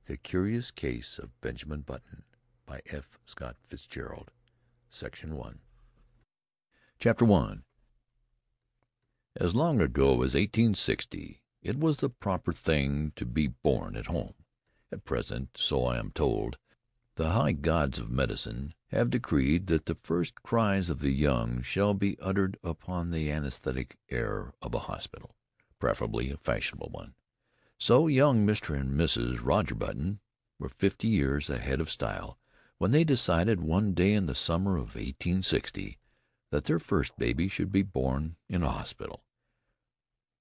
The Curious Case of Benjamin Button by F. Scott Fitzgerald. Section 1. Chapter 1. As long ago as 1860, it was the proper thing to be born at home. At present, so I am told, the high gods of medicine have decreed that the first cries of the young shall be uttered upon the anaesthetic air of a hospital, preferably a fashionable one. So young Mr. and Mrs. Roger Button were 50 years ahead of style when they decided one day in the summer of 1860 that their first baby should be born in a hospital.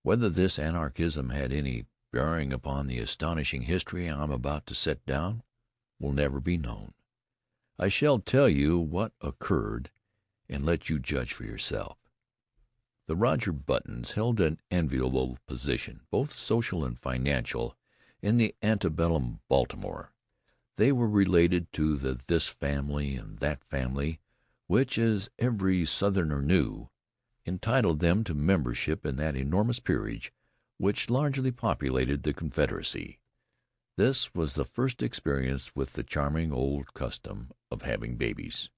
Whether this anarchism had any bearing upon the astonishing history I am about to set down will never be known. I shall tell you what occurred and let you judge for yourself. The Roger Buttons held an enviable position, both social and financial, in the antebellum Baltimore. They were related to the this family and that family, which, as every Southerner knew, entitled them to membership in that enormous peerage which largely populated the Confederacy. This was the first experience with the charming old custom of having babies.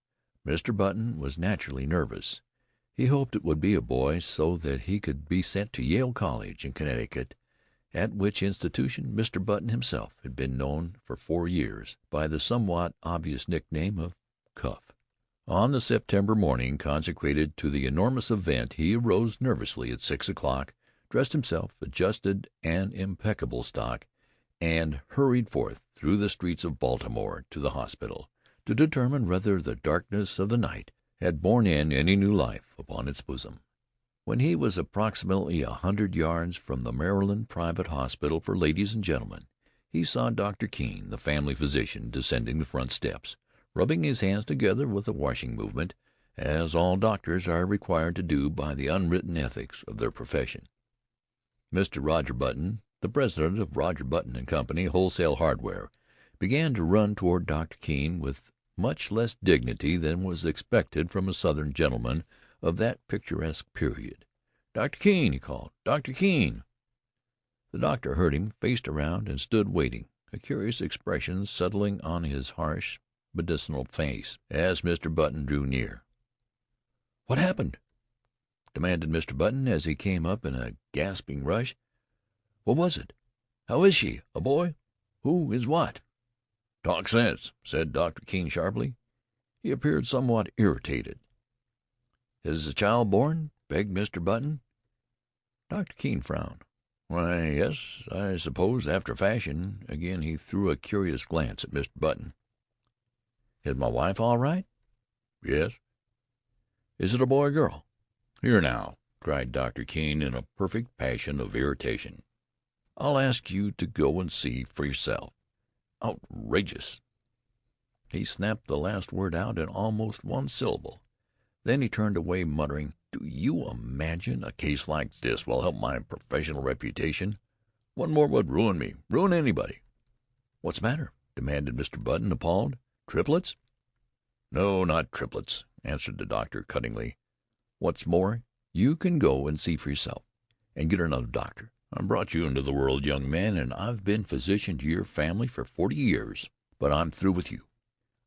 Mr. Button was naturally nervous. He hoped it would be a boy, so that he could be sent to Yale College in Connecticut, at which institution Mr. Button himself had been known for 4 years by the somewhat obvious nickname of Cuff. On the September morning consecrated to the enormous event he arose nervously at 6 o'clock, dressed himself, adjusted an impeccable stock, and hurried forth through the streets of Baltimore to the hospital, to determine whether the darkness of the night had borne in any new life upon its bosom. When he was approximately 100 yards from the Maryland Private Hospital for Ladies and Gentlemen, he saw Dr. Keene, the family physician, descending the front steps, rubbing his hands together with a washing movement, as all doctors are required to do by the unwritten ethics of their profession. Mr. Roger Button, the president of Roger Button & Company, Wholesale Hardware, began to run toward Dr. Keene with much less dignity than was expected from a Southern gentleman of that picturesque period. "Dr. Keene!" he called. "Dr. Keene!" The doctor heard him, faced around, and stood waiting, a curious expression settling on his harsh, medicinal face as Mr. Button drew near. "What happened?" demanded Mr. Button as he came up in a gasping rush. "What was it? How is she? A boy? Who is what?" "Talk sense," said Dr. Keene sharply. He appeared somewhat irritated. "Is the child born?" begged Mr. Button. Dr. Keene frowned. "Why, yes, I suppose, after a fashion." Again he threw a curious glance at Mr. Button. "Is my wife all right?" "Yes." "Is it a boy or girl?" "Here now," cried Dr. Keene in a perfect passion of irritation, "I'll ask you to go and see for yourself. Outrageous!" He snapped the last word out in almost one syllable. Then he turned away, muttering, "Do you imagine a case like this will help my professional reputation? One more would ruin me, ruin anybody." "What's the matter?" demanded Mr. Button, appalled. "Triplets?" "No, not triplets," answered the doctor cuttingly. "What's more, you can go and see for yourself, and get another doctor. I brought you into the world, young man, and I've been physician to your family for 40 years. But I'm through with you.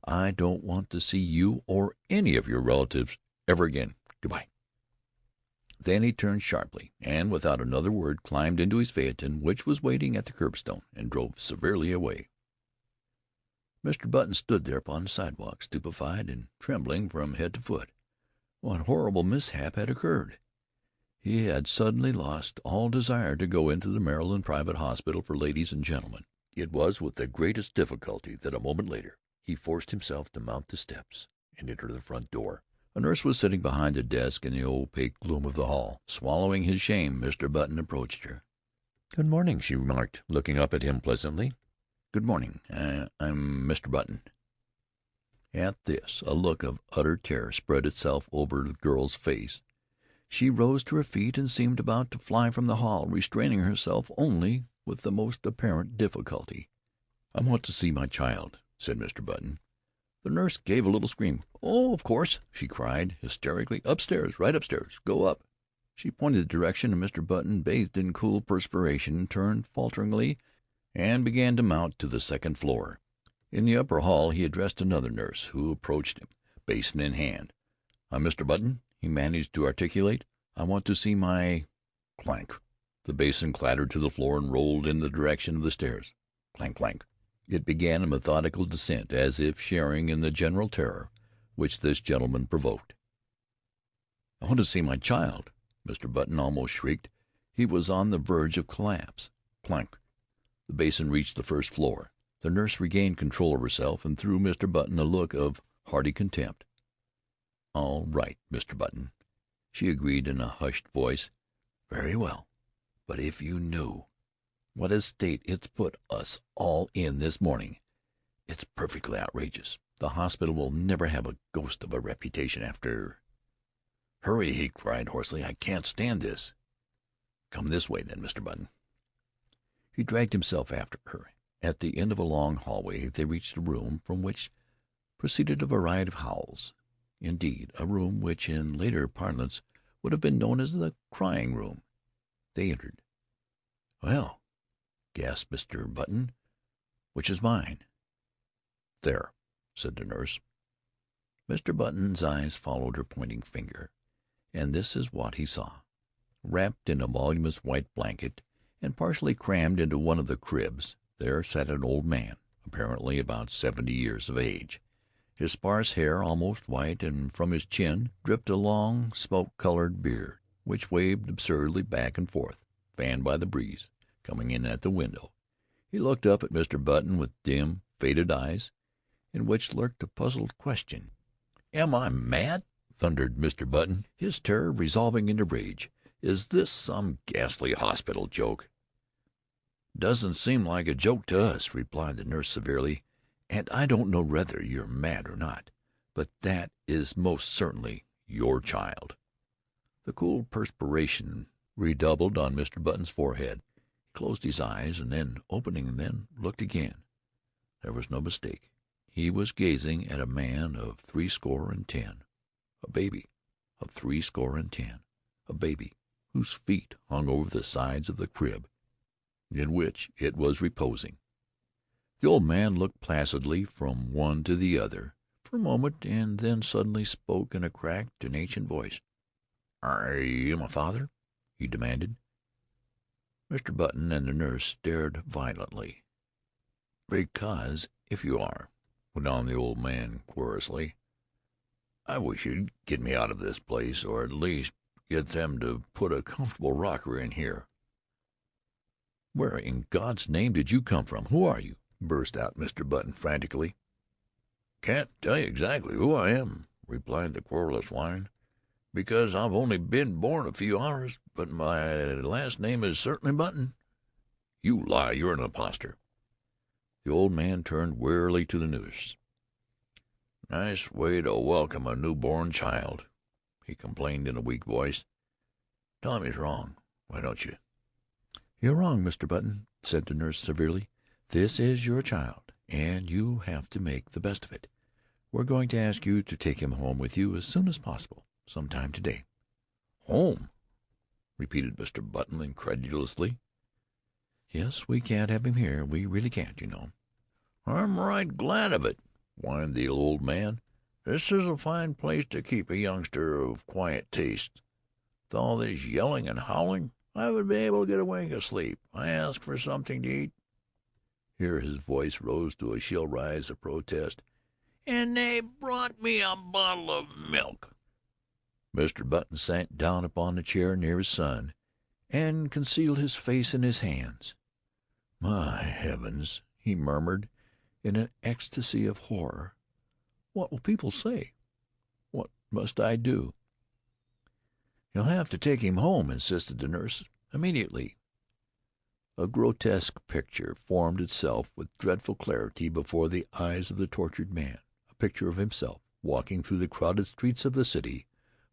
I don't want to see you or any of your relatives ever again. Goodbye." Then he turned sharply, and without another word climbed into his phaeton, which was waiting at the curbstone, and drove severely away. Mr. Button stood there upon the sidewalk, stupefied and trembling from head to foot. What horrible mishap had occurred? He had suddenly lost all desire to go into the Maryland Private Hospital for Ladies and Gentlemen. It was with the greatest difficulty that a moment later he forced himself to mount the steps and enter the front door. A nurse was sitting behind the desk in the opaque gloom of the hall. Swallowing his shame, Mr. Button approached her. "Good morning," she remarked, looking up at him pleasantly. "Good morning. I'm Mr. Button." At this a look of utter terror spread itself over the girl's face. She rose to her feet and seemed about to fly from the hall, restraining herself only with the most apparent difficulty. "I want to see my child," said Mr. Button. The nurse gave a little scream. "Oh, of course," she cried hysterically. "Upstairs, right upstairs. Go up." She pointed the direction, and Mr. Button, bathed in cool perspiration, turned falteringly and began to mount to the second floor. In the upper hall he addressed another nurse, who approached him, basin in hand. "I'm Mr. Button," he managed to articulate. "I want to see my—" Clank! The basin clattered to the floor and rolled in the direction of the stairs. Clank, clank! It began a methodical descent, as if sharing in the general terror which this gentleman provoked. "I want to see my child!" Mr. Button almost shrieked. He was on the verge of collapse. Clank! The basin reached the first floor. The nurse regained control of herself, and threw Mr. Button a look of hearty contempt. "All right, Mr. Button," she agreed in a hushed voice. "Very well. But if you knew what a state it's put us all in this morning, it's perfectly outrageous. The hospital will never have a ghost of a reputation after—" "Hurry!" he cried hoarsely. "I can't stand this." "Come this way, then, Mr. Button." He dragged himself after her. At the end of a long hallway they reached a room from which proceeded a variety of howls. Indeed, a room which in later parlance would have been known as the crying room. They entered. "Well," gasped Mr. Button, "which is mine?" "There," said the nurse. Mr. Button's eyes followed her pointing finger, and this is what he saw. Wrapped in a voluminous white blanket, and partially crammed into one of the cribs, there sat an old man, apparently about 70 years of age. His sparse hair almost white, and from his chin dripped a long smoke-colored beard, which waved absurdly back and forth, fanned by the breeze coming in at the window. He looked up at Mr. Button with dim, faded eyes, in which lurked a puzzled question. "Am I mad?" thundered Mr. Button, his terror resolving into rage. "Is this some ghastly hospital joke?" "Doesn't seem like a joke to us," replied the nurse severely, "and I don't know whether you're mad or not, but that is most certainly your child." The cool perspiration redoubled on Mr. Button's forehead. He closed his eyes, and then, opening them, looked again. There was no mistake. He was gazing at a man of 60 a baby of 60, a baby whose feet hung over the sides of the crib in which it was reposing. The old man looked placidly from one to the other for a moment, and then suddenly spoke in a cracked and ancient voice. "Are you my father?" he demanded. Mr. Button and the nurse stared violently. "Because if you are," went on the old man querulously, "I wish you'd get me out of this place, or at least get them to put a comfortable rocker in here." "Where in God's name did you come from? Who are you?" burst out Mr. Button frantically. "Can't tell you exactly who I am," replied the querulous swine, "because I've only been born a few hours, but my last name is certainly Button." "You lie! You're an impostor." The old man turned wearily to the nurse. "Nice way to welcome a newborn child," he complained in a weak voice. "Tell him he's wrong, why don't you?" "You're wrong, Mr. Button," said the nurse severely. "This is your child, and you have to make the best of it. We're going to ask you to take him home with you as soon as possible, sometime today." "Home?" repeated Mr. Button incredulously. "Yes, we can't have him here. We really can't, you know." "I'm right glad of it," whined the old man. "This is a fine place to keep a youngster of quiet tastes. With all this yelling and howling, I would be able to get a wink of sleep. I ask for something to eat." Here his voice rose to a shrill rise of protest. "And they brought me a bottle of milk." Mr. Button sank down upon the chair near his son, and concealed his face in his hands. "My heavens!" he murmured in an ecstasy of horror. "What will people say? What must I do?" "You'll have to take him home," insisted the nurse, "immediately." A grotesque picture formed itself with dreadful clarity before the eyes of the tortured man, a picture of himself walking through the crowded streets of the city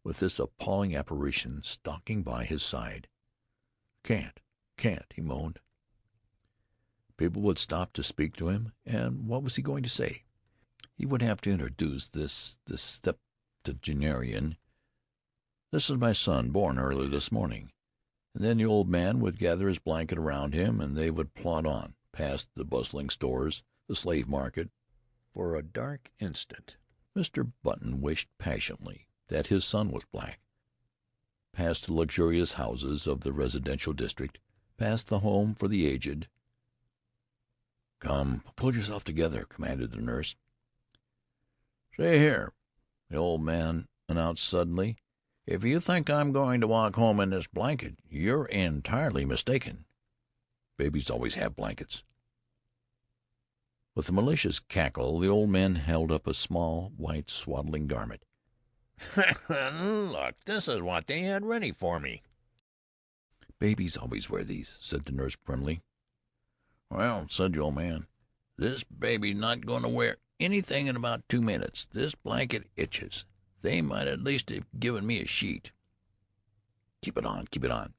with this appalling apparition stalking by his side. Can't, he moaned. People would stop to speak to him, and what was he going to say? He would have to introduce this septuagenarian. "This is my son, born early this morning." And then the old man would gather his blanket around him, and they would plod on, past the bustling stores, the slave market. For a dark instant Mr. Button wished passionately that his son was black. Past the luxurious houses of the residential district, past the home for the aged. "Come, pull yourself together," commanded the nurse. "See here," the old man announced suddenly, "if you think I'm going to walk home in this blanket, you're entirely mistaken. Babies always have blankets." With a malicious cackle, the old man held up a small, white swaddling garment. "Look, this is what they had ready for me." "Babies always wear these," said the nurse primly. "Well," said the old man, "this baby's not going to wear anything in about 2 minutes. This blanket itches. They might at least have given me a sheet." Keep it on,"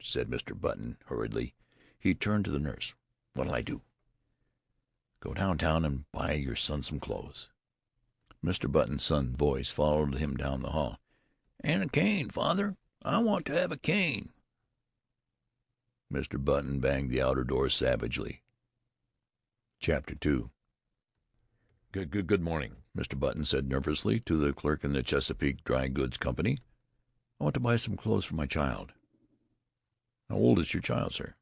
said Mr. Button hurriedly. He turned to the nurse. "What'll I do?" "Go downtown and buy your son some clothes." Mr. Button's son's voice followed him down the hall. "And a cane, father. I want to have a cane." Mr. Button banged the outer door savagely. Chapter 2. Good morning," Mr. Button said nervously to the clerk in the Chesapeake Dry Goods Company. "I want to buy some clothes for my child." "How old is your child, sir?"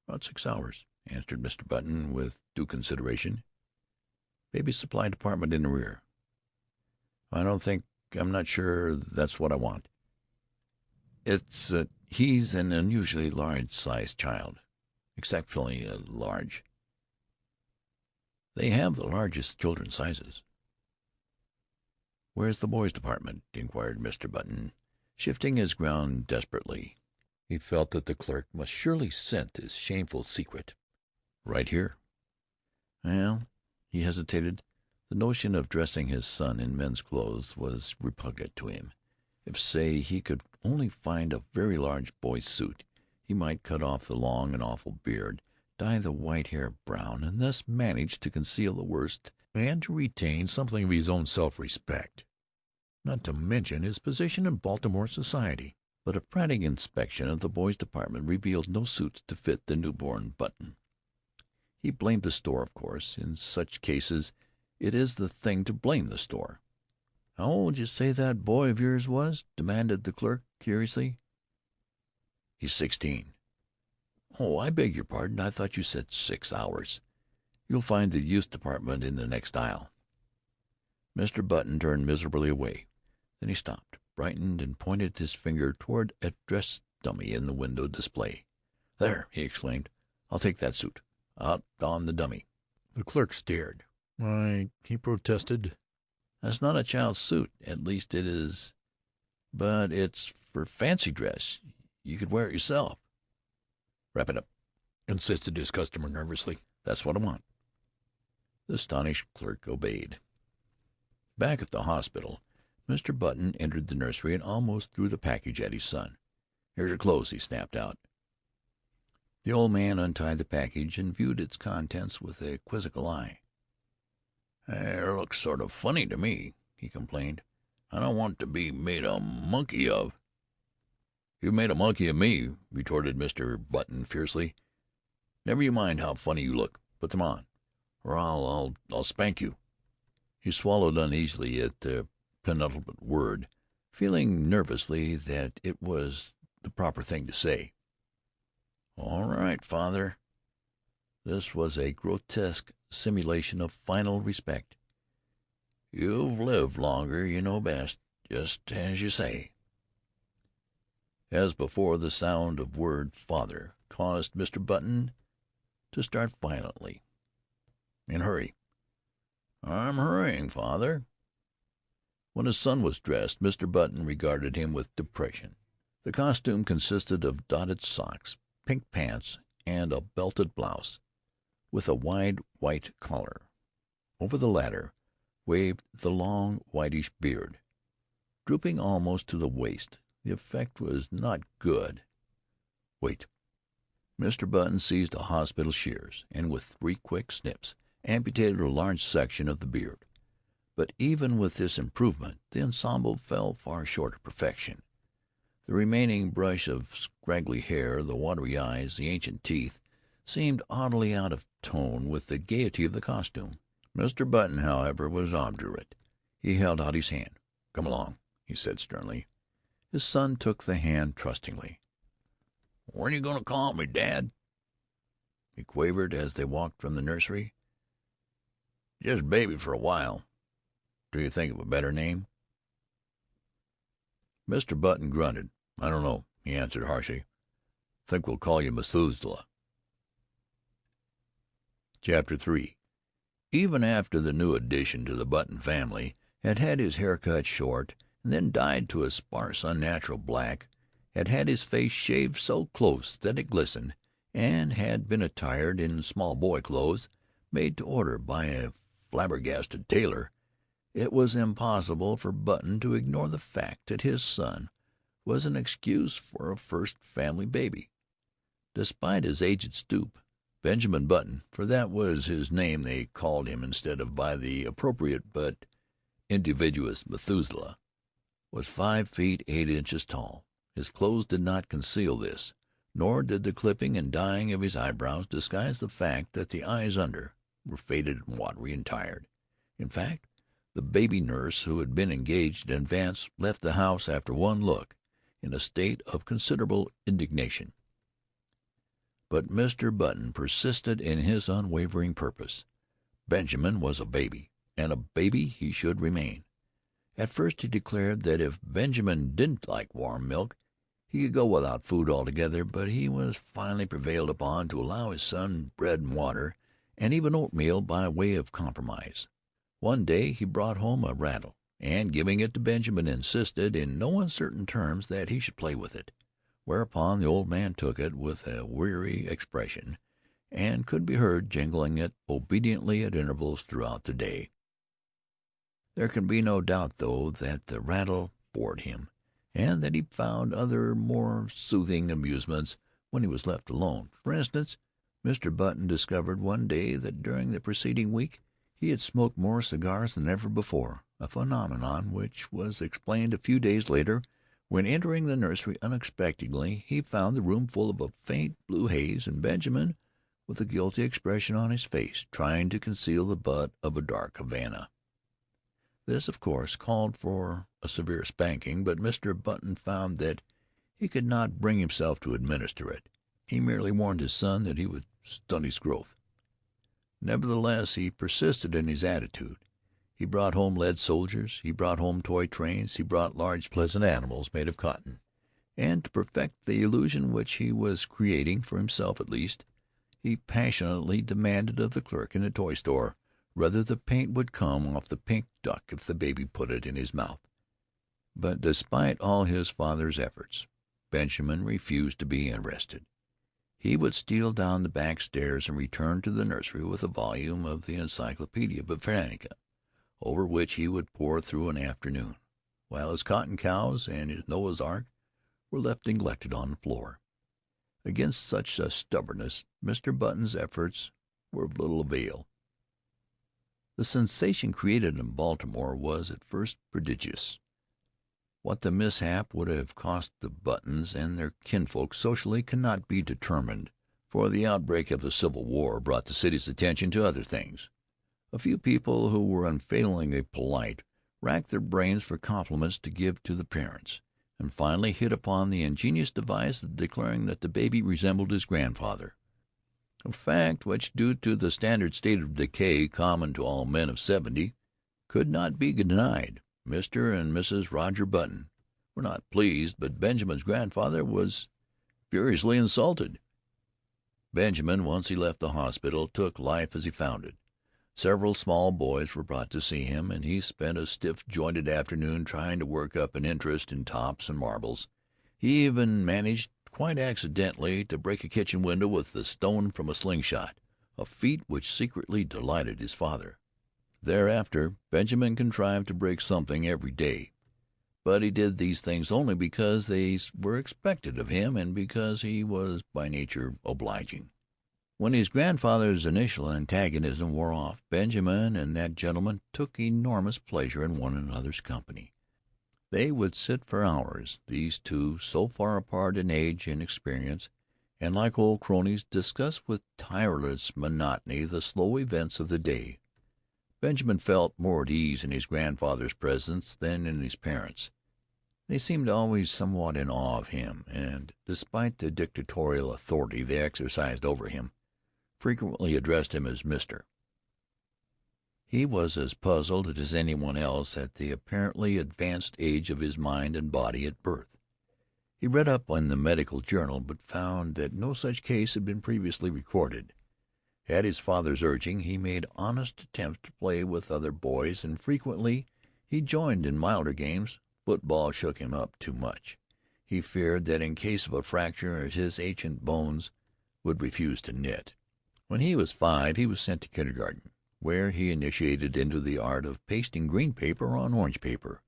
"About 6 hours," answered Mr. Button with due consideration. "Baby supply department in the rear." I'm not sure that's what I want." He's an unusually large-sized child. Exceptionally large. They have the largest children's sizes." "Where's the boys' department?" inquired Mr. Button, shifting his ground desperately. He felt that the clerk must surely scent his shameful secret. "Right here." "Well," he hesitated. The notion of dressing his son in men's clothes was repugnant to him. If, say, he could only find a very large boy's suit, he might cut off the long and awful beard, dye the white hair brown, and thus manage to conceal the worst and to retain something of his own self-respect, not to mention his position in Baltimore society. But a frantic inspection of the boys' department revealed no suits to fit the newborn Button. He blamed the store, of course. In such cases it is the thing to blame the store. "How old did you say that boy of yours was?" demanded the clerk curiously. "He's 16. "Oh, I beg your pardon. I thought you said 6 hours. You'll find the youth department in the next aisle." Mr. Button turned miserably away. Then he stopped, brightened, and pointed his finger toward a dress dummy in the window display. "There!" he exclaimed. "I'll take that suit. Out on the dummy." The clerk stared. "Why," he protested, "that's not a child's suit. At least it is, but it's for fancy dress. You could wear it yourself." "Wrap it up," insisted his customer nervously. "That's what I want." The astonished clerk obeyed. Back at the hospital, Mr. Button entered the nursery and almost threw the package at his son. "Here's your clothes," he snapped out. The old man untied the package and viewed its contents with a quizzical eye. "It looks sort of funny to me," he complained. "I don't want to be made a monkey of." "You've made a monkey of me," retorted Mr. Button fiercely. "Never you mind how funny you look. Put them on, or I'll spank you." He swallowed uneasily at the penultimate word, feeling nervously that it was the proper thing to say. "All right, father." This was a grotesque simulation of final respect. "You've lived longer. You know best. Just as you say." As before, the sound of word "father" caused Mr. Button to start violently. "And hurry." "I'm hurrying, father." When his son was dressed, Mr. Button regarded him with depression. The costume consisted of dotted socks, pink pants, and a belted blouse, with a wide white collar. Over the latter waved the long whitish beard, drooping almost to the waist. The effect was not good. "Wait." Mr. Button seized a hospital shears, and with 3 quick snips amputated a large section of the beard. But even with this improvement, the ensemble fell far short of perfection. The remaining brush of scraggly hair, the watery eyes, the ancient teeth, seemed oddly out of tone with the gaiety of the costume. Mr. Button, however, was obdurate. He held out his hand. "Come along," he said sternly. His son took the hand trustingly. "When you going to call me, Dad?" he quavered as they walked from the nursery. "Just Baby for a while. Do you think of a better name?" Mr. Button grunted. "I don't know," he answered harshly. "Think we'll call you Methuselah." Chapter 3. Even after the new addition to the Button family had had his hair cut short and then dyed to a sparse, unnatural black, had had his face shaved so close that it glistened, and had been attired in small boy clothes made to order by a flabbergasted tailor, it was impossible for Button to ignore the fact that his son was an excuse for a first family baby. Despite his aged stoop, Benjamin Button, for that was his name they called him instead of by the appropriate but invidious Methuselah, was 5 feet 8 inches tall. His clothes did not conceal this, nor did the clipping and dyeing of his eyebrows disguise the fact that the eyes under were faded and watery and tired. In fact, the baby nurse who had been engaged in advance left the house after one look in a state of considerable indignation. But Mr. Button persisted in his unwavering purpose. Benjamin was a baby, and a baby he should remain. At first he declared that if Benjamin didn't like warm milk, he could go without food altogether, but he was finally prevailed upon to allow his son bread and water, and even oatmeal by way of compromise. One day he brought home a rattle, and giving it to Benjamin, insisted in no uncertain terms that he should play with it, whereupon the old man took it with a weary expression, and could be heard jingling it obediently at intervals throughout the day. There can be no doubt, though, that the rattle bored him, and that he found other more soothing amusements when he was left alone. For instance, Mr. Button discovered one day that during the preceding week he had smoked more cigars than ever before, a phenomenon which was explained a few days later when, entering the nursery unexpectedly, he found the room full of a faint blue haze, and Benjamin, with a guilty expression on his face, trying to conceal the butt of a dark Havana. This, of course, called for a severe spanking, but Mr. Button found that he could not bring himself to administer it. He merely warned his son that he would stunt his growth. Nevertheless, he persisted in his attitude. He brought home lead soldiers, he brought home toy trains, he brought large, pleasant animals made of cotton, and to perfect the illusion which he was creating, for himself at least, he passionately demanded of the clerk in the toy store whether the paint would come off the pink duck if the baby put it in his mouth. But despite all his father's efforts, Benjamin refused to be interested. He would steal down the back stairs and return to the nursery with a volume of the Encyclopedia Britannica, over which he would pore through an afternoon, while his cotton cows and his Noah's Ark were left neglected on the floor. Against such a stubbornness Mr. Button's efforts were of little avail. The sensation created in Baltimore was at first prodigious. What the mishap would have cost the Buttons and their kinfolk socially cannot be determined, for the outbreak of the Civil War brought the city's attention to other things. A few people who were unfailingly polite racked their brains for compliments to give to the parents, and finally hit upon the ingenious device of declaring that the baby resembled his grandfather, a fact which, due to the standard state of decay common to all men of 70, could not be denied. Mr. and Mrs. Roger Button were not pleased, but Benjamin's grandfather was furiously insulted. Benjamin, once he left the hospital, took life as he found it. Several small boys were brought to see him, and he spent a stiff-jointed afternoon trying to work up an interest in tops and marbles. He even managed, quite accidentally, to break a kitchen window with the stone from a slingshot, a feat which secretly delighted his father. Thereafter Benjamin contrived to break something every day, but he did these things only because they were expected of him and because he was by nature obliging. When his grandfather's initial antagonism wore off, Benjamin and that gentleman took enormous pleasure in one another's company. They would sit for hours, these two, so far apart in age and experience, and like old cronies discussed with tireless monotony the slow events of the day. Benjamin felt more at ease in his grandfather's presence than in his parents'. They seemed always somewhat in awe of him, and, despite the dictatorial authority they exercised over him, frequently addressed him as Mister. He was as puzzled as anyone else at the apparently advanced age of his mind and body at birth. He read up in the medical journal, but found that no such case had been previously recorded. At his father's urging, he made honest attempts to play with other boys, and frequently he joined in milder games. Football shook him up too much. He feared that in case of a fracture his ancient bones would refuse to knit. When he was 5 he was sent to kindergarten, where he initiated into the art of pasting green paper on orange paper,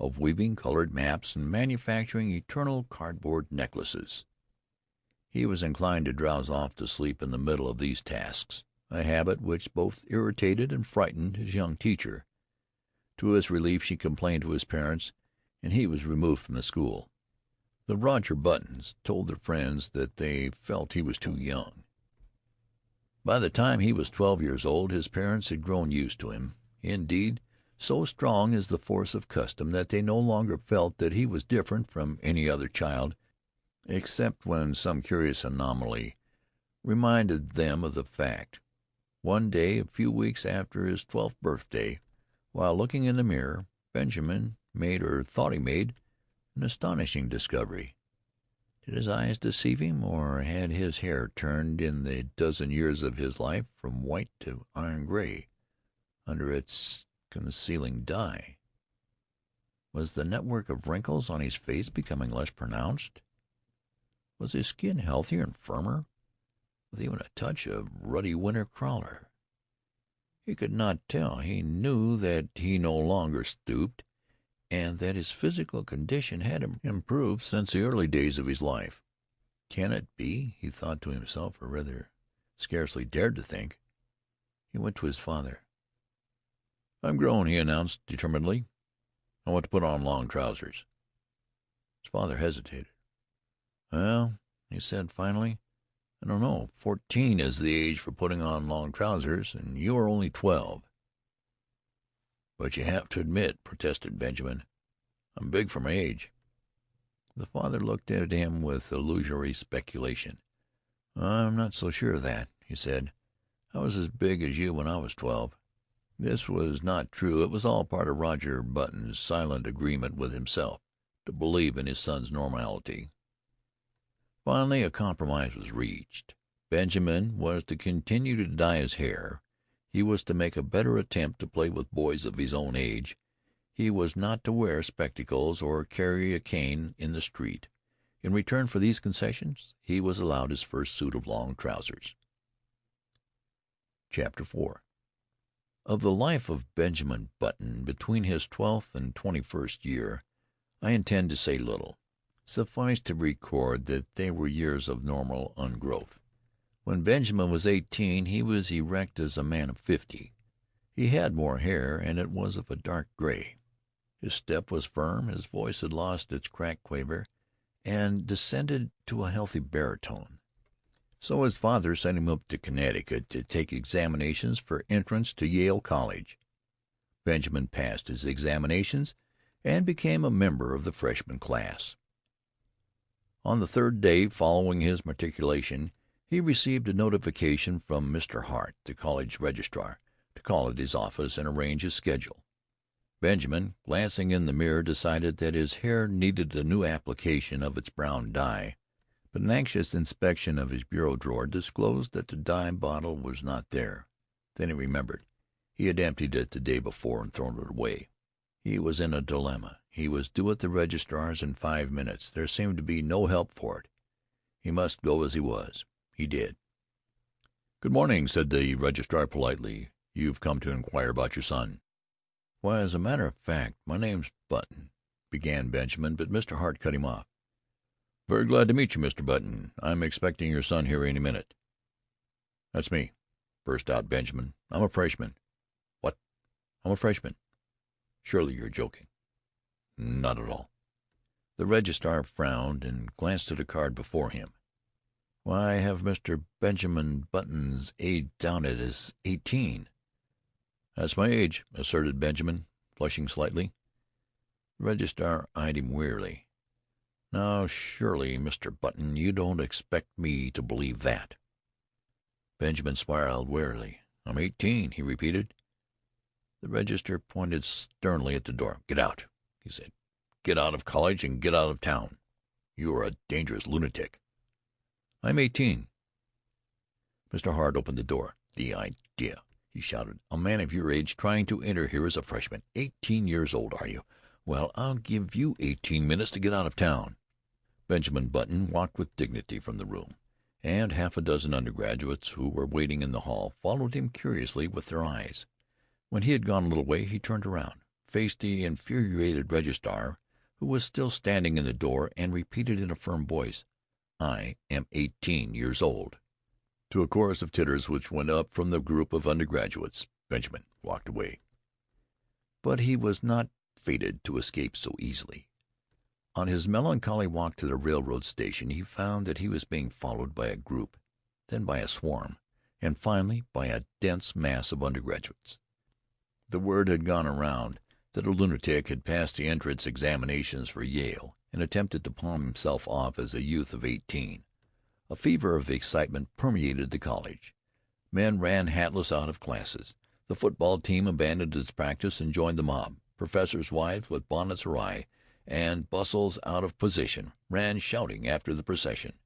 of weaving colored maps, and manufacturing eternal cardboard necklaces. He was inclined to drowse off to sleep in the middle of these tasks, a habit which both irritated and frightened his young teacher. To his relief she complained to his parents, and he was removed from the school. The Roger Buttons told their friends that they felt he was too young. By the time he was 12 years old his parents had grown used to him. Indeed, so strong is the force of custom that they no longer felt that he was different from any other child, except when some curious anomaly reminded them of the fact. One day, a few weeks after his 12th birthday, while looking in the mirror, Benjamin made, or thought he made, an astonishing discovery. Did his eyes deceive him, or had his hair turned in the dozen years of his life from white to iron gray under its concealing dye? Was the network of wrinkles on his face becoming less pronounced? Was his skin healthier and firmer, with even a touch of ruddy winter crawler? He could not tell. He knew that he no longer stooped, and that his physical condition had improved since the early days of his life. Can it be? He thought to himself, or rather scarcely dared to think. He went to his father. "I'm grown," he announced determinedly. "I want to put on long trousers." His father hesitated. "Well," he said finally, "I don't know. 14 is the age for putting on long trousers, and you are only 12. "But you have to admit," protested Benjamin, "I'm big for my age." The father looked at him with illusory speculation. "I'm not so sure of that," he said. "I was as big as you when I was 12." This was not true. It was all part of Roger Button's silent agreement with himself to believe in his son's normality. Finally a compromise was reached. Benjamin was to continue to dye his hair. He was to make a better attempt to play with boys of his own age. He was not to wear spectacles or carry a cane in the street. In return for these concessions, he was allowed his first suit of long trousers. Chapter 4. Of the life of Benjamin Button between his 12th and 21st year I intend to say little. Suffice to record that they were years of normal ungrowth. When Benjamin was 18 he was erect as a man of 50. He had more hair, and it was of a dark gray. His step was firm, his voice had lost its cracked quaver, and descended to a healthy baritone. So his father sent him up to Connecticut to take examinations for entrance to Yale College. Benjamin passed his examinations and became a member of the freshman class. On the 3rd day following his matriculation he received a notification from Mr. Hart, the college registrar, to call at his office and arrange his schedule. Benjamin, glancing in the mirror, decided that his hair needed a new application of its brown dye, but an anxious inspection of his bureau drawer disclosed that the dye bottle was not there. Then he remembered. He had emptied it the day before and thrown it away. He was in a dilemma. He was due at the registrar's in 5 minutes. There seemed to be no help for it. He must go as he was. He did. "Good morning," said the registrar politely. "You've come to inquire about your son." "Why, as a matter of fact, my name's Button," began Benjamin, but Mr. Hart cut him off. "Very glad to meet you, Mr. Button. I'm expecting your son here any minute." "That's me," burst out Benjamin. "I'm a freshman." "What?" "I'm a freshman." "Surely you're joking." "Not at all." The registrar frowned and glanced at a card before him. Why, I have Mr. Benjamin Button's age down as 18." "That's my age," asserted Benjamin, flushing slightly. The registrar eyed him wearily. "Now, surely, Mr. Button, you don't expect me to believe that." Benjamin smiled wearily. "I'm 18," he repeated. The registrar pointed sternly at the door. "Get out," he said. "Get out of college and get out of town. You are a dangerous lunatic." "I'm 18." Mr. Hart opened the door. "The idea!" he shouted. "A man of your age trying to enter here as a freshman. 18 years old, are you? Well, I'll give you 18 minutes to get out of town." Benjamin Button walked with dignity from the room, and half a dozen undergraduates who were waiting in the hall followed him curiously with their eyes. When he had gone a little way, he turned around, faced the infuriated registrar, who was still standing in the door, and repeated in a firm voice, "I am 18 years old." To a chorus of titters which went up from the group of undergraduates, Benjamin walked away. But he was not fated to escape so easily. On his melancholy walk to the railroad station he found that he was being followed by a group, then by a swarm, and finally by a dense mass of undergraduates. The word had gone around that a lunatic had passed the entrance examinations for Yale and attempted to palm himself off as a youth of 18. A fever of excitement permeated the college. Men ran hatless out of classes. The football team abandoned its practice and joined the mob. Professors' wives, with bonnets awry and bustles out of position, ran shouting after the procession,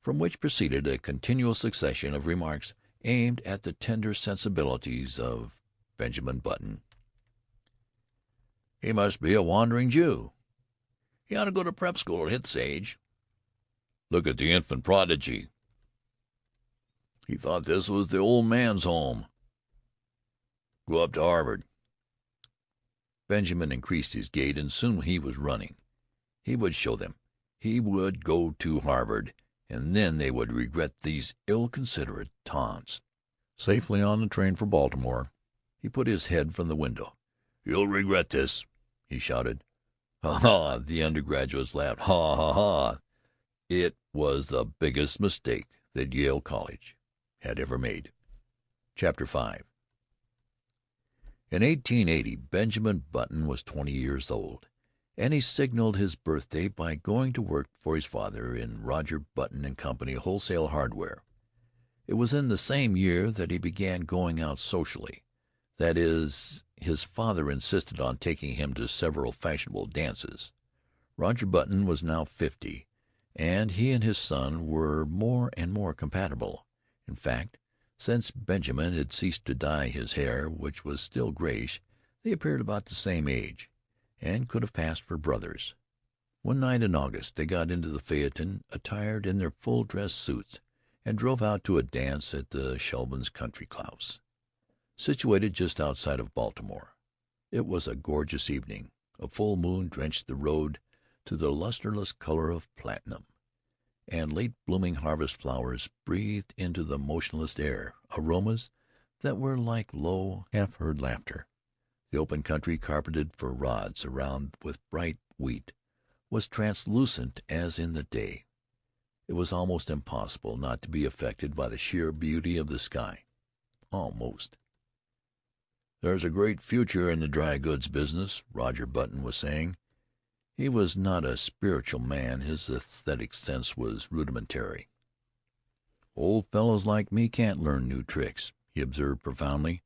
from which proceeded a continual succession of remarks aimed at the tender sensibilities of Benjamin Button. "He must be a wandering Jew." "He ought to go to prep school at his age." "Look at the infant prodigy." "He thought this was the old man's home." "Go up to Harvard." Benjamin increased his gait, and soon he was running. He would show them. He would go to Harvard, and then they would regret these ill-considered taunts. Safely on the train for Baltimore, he put his head from the window. "You'll regret this," he shouted. "Ha, ha!" The undergraduates laughed. "Ha, ha, ha!" It was the biggest mistake that Yale College had ever made. Chapter 5 In 1880 Benjamin Button was 20 years old, and he signaled his birthday by going to work for his father in Roger Button & Company Wholesale Hardware. It was in the same year that he began going out socially. That is, his father insisted on taking him to several fashionable dances. Roger Button was now 50, and he and his son were more and more compatible. In fact, since Benjamin had ceased to dye his hair, which was still grayish, they appeared about the same age, and could have passed for brothers. One night in August they got into the phaeton, attired in their full-dress suits, and drove out to a dance at the Shelbens' country house, situated just outside of Baltimore. It was a gorgeous evening. A full moon drenched the road to the lusterless color of platinum, and late-blooming harvest flowers breathed into the motionless air aromas that were like low, half-heard laughter. The open country, carpeted for rods around with bright wheat, was translucent as in the day. It was almost impossible not to be affected by the sheer beauty of the sky. Almost. "There's a great future in the dry goods business," Roger Button was saying. He was not a spiritual man. His aesthetic sense was rudimentary. "Old fellows like me can't learn new tricks," he observed profoundly.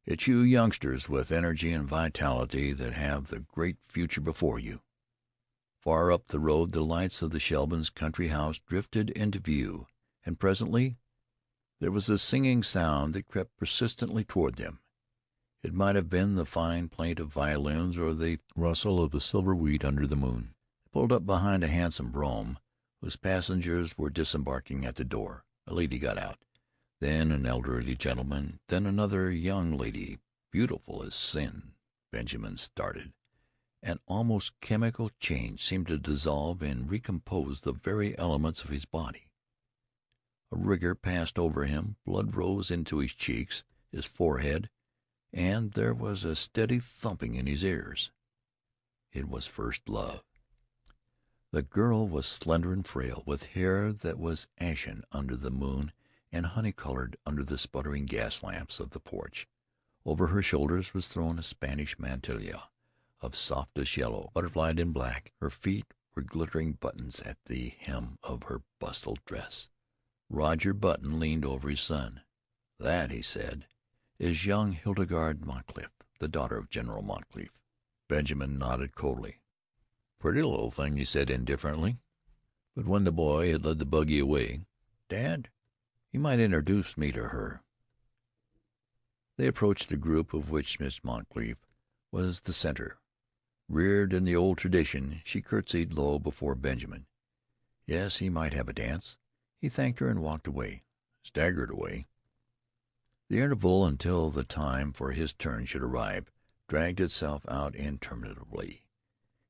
"It's you youngsters with energy and vitality that have the great future before you." Far up the road the lights of the Shelbens' country house drifted into view, and presently there was a singing sound that crept persistently toward them. It might have been the fine plaint of violins or the rustle of the silver wheat under the moon. They pulled up behind a handsome brougham, whose passengers were disembarking at the door. A lady got out, then an elderly gentleman, then another young lady, beautiful as sin. Benjamin started. An almost chemical change seemed to dissolve and recompose the very elements of his body. A rigor passed over him, blood rose into his cheeks, his forehead, and there was a steady thumping in his ears. It was first love. The girl was slender and frail, with hair that was ashen under the moon and honey-colored under the sputtering gas lamps of the porch. Over her shoulders was thrown a Spanish mantilla of softest yellow, butterflied in black. Her feet were glittering buttons at the hem of her bustled dress. Roger Button leaned over his son. "That," he said, "is young Hildegarde Moncrief, the daughter of General Moncrief." Benjamin nodded coldly. "Pretty little thing," he said indifferently. But when the boy had led the buggy away, "Dad, you might introduce me to her." They approached the group of which Miss Moncrief was the center. Reared in the old tradition, she curtsied low before Benjamin. Yes, he might have a dance. He thanked her and walked away, staggered away. The interval until the time for his turn should arrive dragged itself out interminably.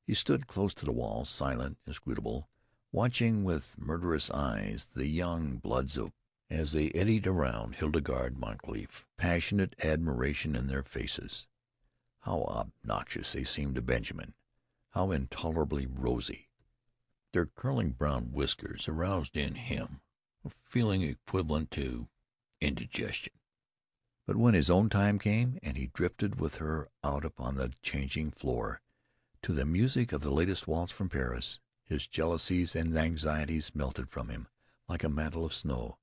He stood close to the wall, silent, inscrutable, watching with murderous eyes the young bloods as they eddied around Hildegarde Moncrief, passionate admiration in their faces. How obnoxious they seemed to Benjamin! How intolerably rosy! Their curling brown whiskers aroused in him a feeling equivalent to indigestion. But when his own time came, and he drifted with her out upon the changing floor to the music of the latest waltz from Paris, his jealousies and anxieties melted from him like a mantle of snow.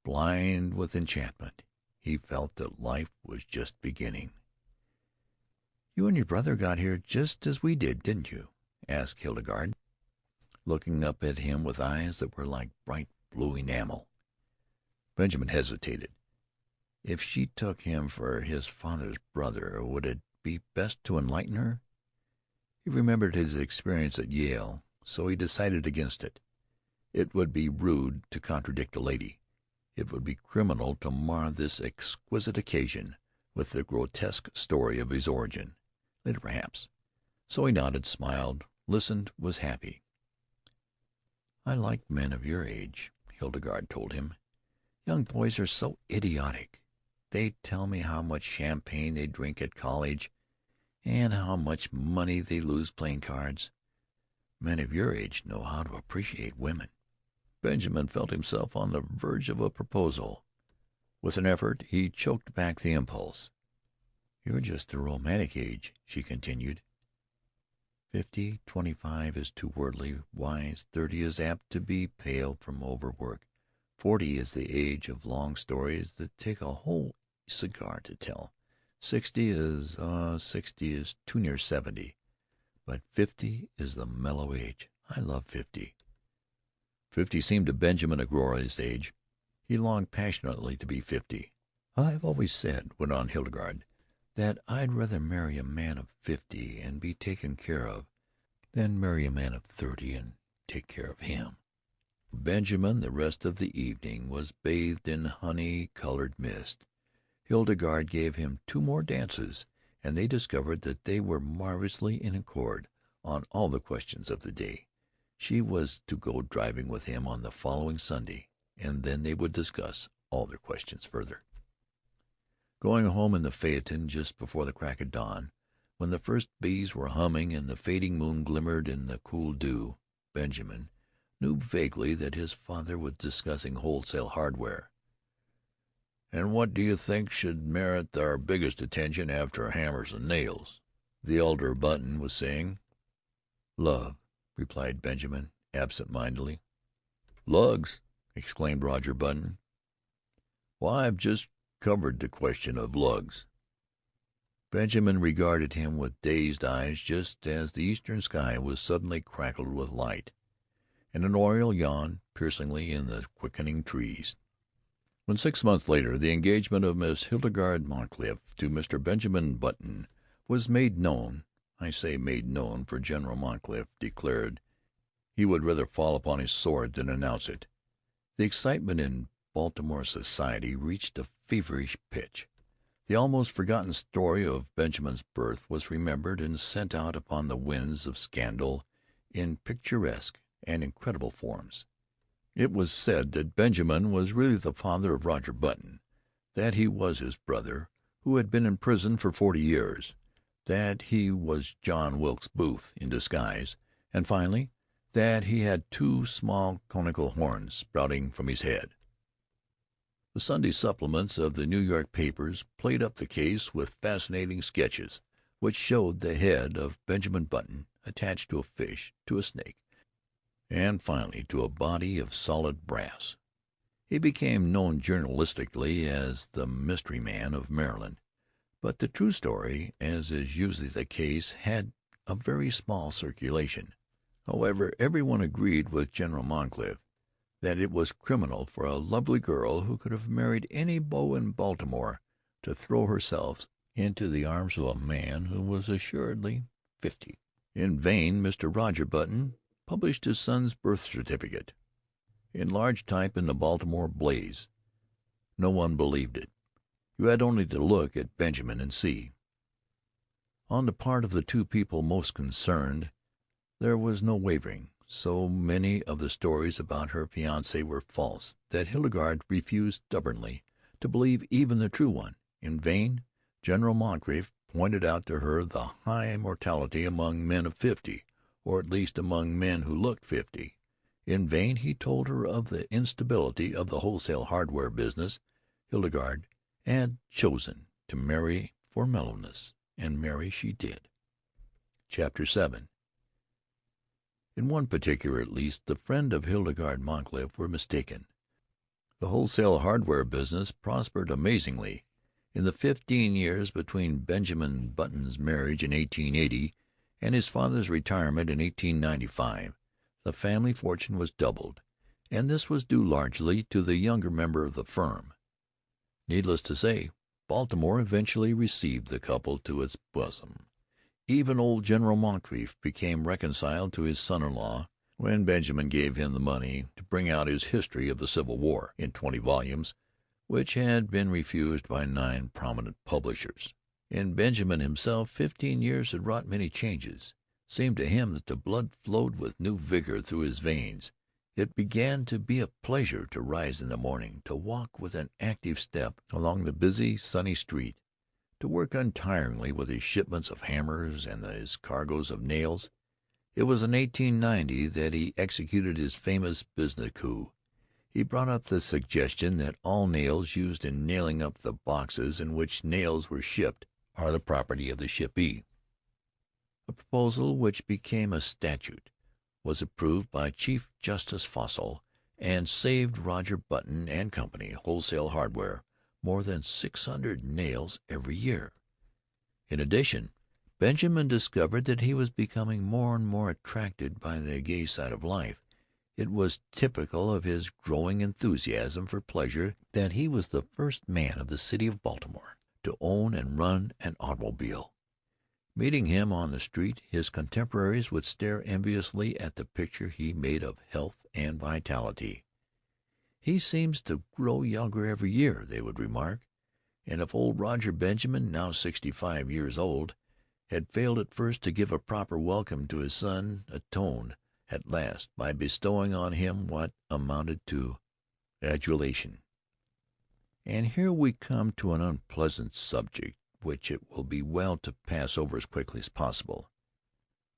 Blind with enchantment, he felt that life was just beginning. "You and your brother got here just as we did, didn't you?" asked Hildegarde, looking up at him with eyes that were like bright blue enamel. Benjamin hesitated. If she took him for his father's brother, would it be best to enlighten her? He remembered his experience at Yale, so he decided against it. It would be rude to contradict a lady. It would be criminal to mar this exquisite occasion with the grotesque story of his origin. Later, perhaps. So he nodded, smiled, listened, was happy. "I like men of your age," Hildegarde told him. "Young boys are so idiotic. They tell me how much champagne they drink at college, and how much money they lose playing cards. Men of your age know how to appreciate women." Benjamin felt himself on the verge of a proposal. With an effort he choked back the impulse. "You're just the romantic age," she continued. 50, 25 is too worldly wise. 30 is apt to be pale from overwork. 40 is the age of long stories that take a whole cigar to tell. 60 is too near 70. But 50 is the mellow age. I love 50. 50 seemed to Benjamin a glorious age. He longed passionately to be 50. "I've always said," went on Hildegarde, "that I'd rather marry a man of 50 and be taken care of than marry a man of 30 and take care of him." Benjamin, the rest of the evening, was bathed in honey-colored mist. Hildegarde gave him 2 more dances, and they discovered that they were marvelously in accord on all the questions of the day. She was to go driving with him on the following Sunday, and then they would discuss all their questions further. Going home in the phaeton just before the crack of dawn, when the first bees were humming and the fading moon glimmered in the cool dew, Benjamin knew vaguely that his father was discussing wholesale hardware. "And what do you think should merit our biggest attention after hammers and nails?" the elder Button was saying. "Love," replied Benjamin absent-mindedly. "Lugs!" exclaimed Roger Button. "Why, I've just covered the question of lugs." Benjamin regarded him with dazed eyes just as the eastern sky was suddenly crackled with light, and an oriole yawned piercingly in the quickening trees. When 6 months later the engagement of Miss Hildegarde Moncrief to Mr. Benjamin Button was made known, I say made known, for General Moncrief declared he would rather fall upon his sword than announce it, the excitement in Baltimore society reached a feverish pitch. The almost forgotten story of Benjamin's birth was remembered and sent out upon the winds of scandal in picturesque and incredible forms. It was said that Benjamin was really the father of Roger Button, that he was his brother, who had been in prison for 40 years, that he was John Wilkes Booth in disguise, and finally that he had two small conical horns sprouting from his head. The Sunday supplements of the New York papers played up the case with fascinating sketches, which showed the head of Benjamin Button attached to a fish, to a snake, and finally to a body of solid brass. He became known journalistically as the Mystery Man of Maryland, but the true story, as is usually the case, had a very small circulation. However, everyone agreed with General Moncrief that it was criminal for a lovely girl who could have married any beau in Baltimore to throw herself into the arms of a man who was assuredly 50. In vain Mr. Roger Button published his son's birth certificate in large type in the Baltimore Blaze. No one believed it. You had only to look at Benjamin and see. On the part of the two people most concerned there was no wavering. So many of the stories about her fiancé were false that Hildegarde refused stubbornly to believe even the true one. In vain General Moncrief pointed out to her the high mortality among men of 50, or at least among men who looked 50. In vain he told her of the instability of the wholesale hardware business. Hildegarde had chosen to marry for mellowness, and marry she did. Chapter 7. In one particular at least the friends of Hildegarde Moncrief were mistaken. The wholesale hardware business prospered amazingly. In the 15 years between Benjamin Button's marriage in 1880 and his father's retirement in 1895, the family fortune was doubled, and this was due largely to the younger member of the firm. Needless to say, Baltimore eventually received the couple to its bosom. Even old General Moncrief became reconciled to his son-in-law when Benjamin gave him the money to bring out his History of the Civil War in 20 volumes, which had been refused by 9 prominent publishers. In Benjamin himself 15 years had wrought many changes. It seemed to him that the blood flowed with new vigor through his veins. It began to be a pleasure to rise in the morning, to walk with an active step along the busy, sunny street, to work untiringly with his shipments of hammers and his cargoes of nails. It was in 1890 that he executed his famous business coup. He brought up the suggestion that all nails used in nailing up the boxes in which nails were shipped are the property of the shippee. A proposal which became a statute, was approved by Chief Justice Fossall, and saved Roger Button and Company, Wholesale Hardware, more than 600 nails every year. In addition, Benjamin discovered that he was becoming more and more attracted by the gay side of life. It was typical of his growing enthusiasm for pleasure that he was the first man of the city of Baltimore to own and run an automobile. Meeting him on the street, his contemporaries would stare enviously at the picture he made of health and vitality. "He seems to grow younger every year," they would remark, and if old Roger Benjamin, now 65 years old, had failed at first to give a proper welcome to his son, atoned at last by bestowing on him what amounted to adulation. And here we come to an unpleasant subject which it will be well to pass over as quickly as possible.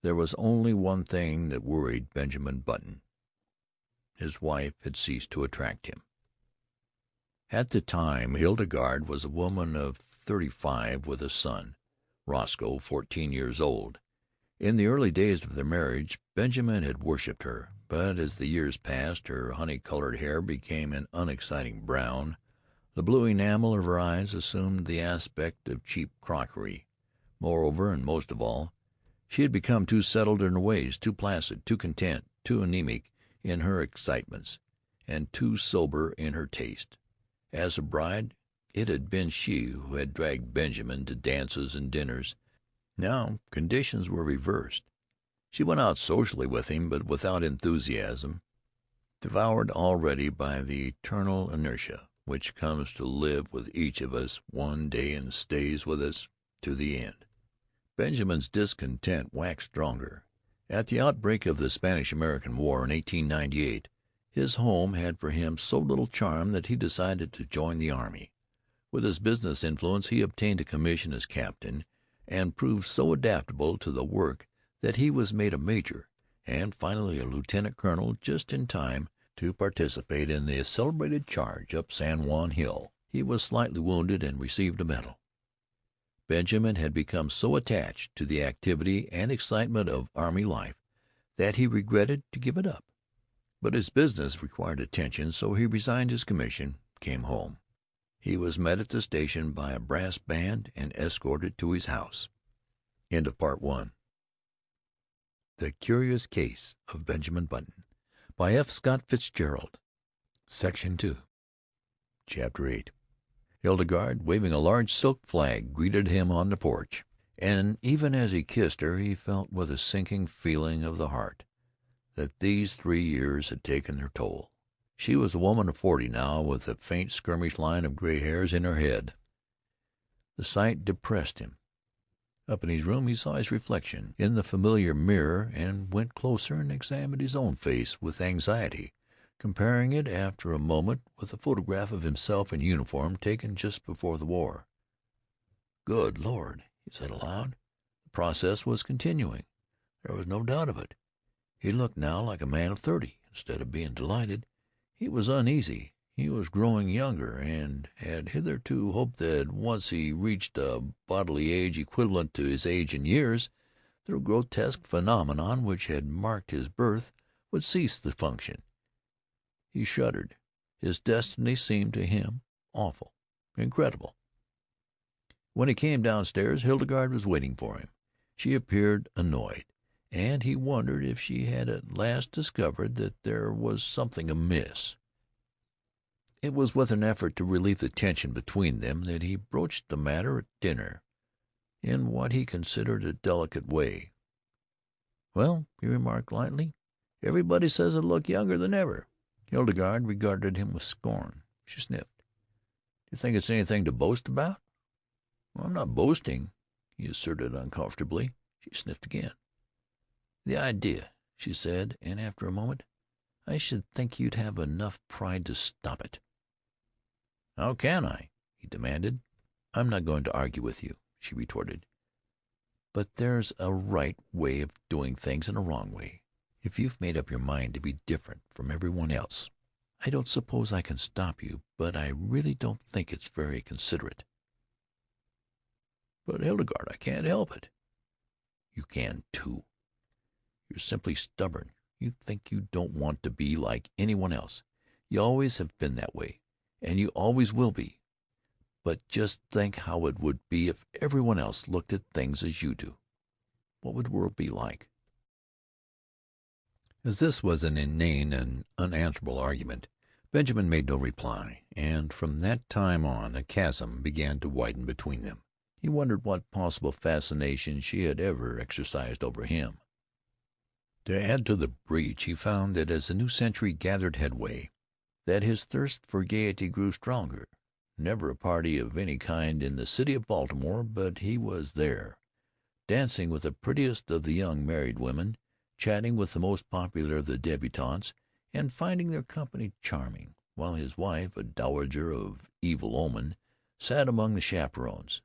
There was only one thing that worried Benjamin Button. His wife had ceased to attract him. At the time, Hildegarde was a woman of 35 with a son, Roscoe, 14 years old. In the early days of their marriage, Benjamin had worshipped her, but as the years passed, her honey-colored hair became an unexciting brown. The blue enamel of her eyes assumed the aspect of cheap crockery. Moreover, and most of all, she had become too settled in her ways, too placid, too content, too anemic in her excitements, and too sober in her taste. As a bride, it had been she who had dragged Benjamin to dances and dinners. Now conditions were reversed. She went out socially with him, but without enthusiasm, devoured already by the eternal inertia which comes to live with each of us one day and stays with us to the end. Benjamin's discontent waxed stronger. At the outbreak of the Spanish-American War in 1898, his home had for him so little charm that he decided to join the army. With his business influence he obtained a commission as captain, and proved so adaptable to the work that he was made a major, and finally a lieutenant colonel, just in time to participate in the celebrated charge up San Juan Hill. He was slightly wounded and received a medal. Benjamin had become so attached to the activity and excitement of army life that he regretted to give it up. But his business required attention, so he resigned his commission, came home. He was met at the station by a brass band and escorted to his house. End of Part 1. The Curious Case of Benjamin Button by F. Scott Fitzgerald. Section 2. Chapter 8. Hildegarde, waving a large silk flag, greeted him on the porch, and even as he kissed her he felt with a sinking feeling of the heart that these 3 years had taken their toll. She was a woman of 40 now, with a faint skirmish line of gray hairs in her head. The sight depressed him. Up in his room he saw his reflection in the familiar mirror, and went closer and examined his own face with anxiety, comparing it after a moment with a photograph of himself in uniform taken just before the war. "Good Lord," he said aloud. The process was continuing. There was no doubt of it. He looked now like a man of 30. Instead of being delighted, he was uneasy. He was growing younger, and had hitherto hoped that once he reached a bodily age equivalent to his age in years, the grotesque phenomenon which had marked his birth would cease to function. He shuddered. His destiny seemed to him awful, incredible. When he came downstairs, Hildegarde was waiting for him. She appeared annoyed, and he wondered if she had at last discovered that there was something amiss. It was with an effort to relieve the tension between them that he broached the matter at dinner, in what he considered a delicate way. "Well," he remarked lightly, "everybody says I look younger than ever." Hildegarde regarded him with scorn. She sniffed. "Do you think it's anything to boast about?" "Well, I'm not boasting," he asserted uncomfortably. She sniffed again. "The idea," she said, and after a moment, "I should think you'd have enough pride to stop it." "How can I?" he demanded. "I'm not going to argue with you," she retorted. "But there's a right way of doing things and a wrong way. If you've made up your mind to be different from everyone else, I don't suppose I can stop you, but I really don't think it's very considerate." "But, Hildegarde, I can't help it." "You can, too. You're simply stubborn. You think you don't want to be like anyone else. You always have been that way, and you always will be. But just think how it would be if everyone else looked at things as you do. What would the world be like?" As this was an inane and unanswerable argument, Benjamin made no reply, and from that time on a chasm began to widen between them. He wondered what possible fascination she had ever exercised over him. To add to the breach, he found that as the new century gathered headway, that his thirst for gaiety grew stronger. Never a party of any kind in the city of Baltimore but he was there, dancing with the prettiest of the young married women, chatting with the most popular of the debutantes, and finding their company charming, while his wife, a dowager of evil omen, sat among the chaperons,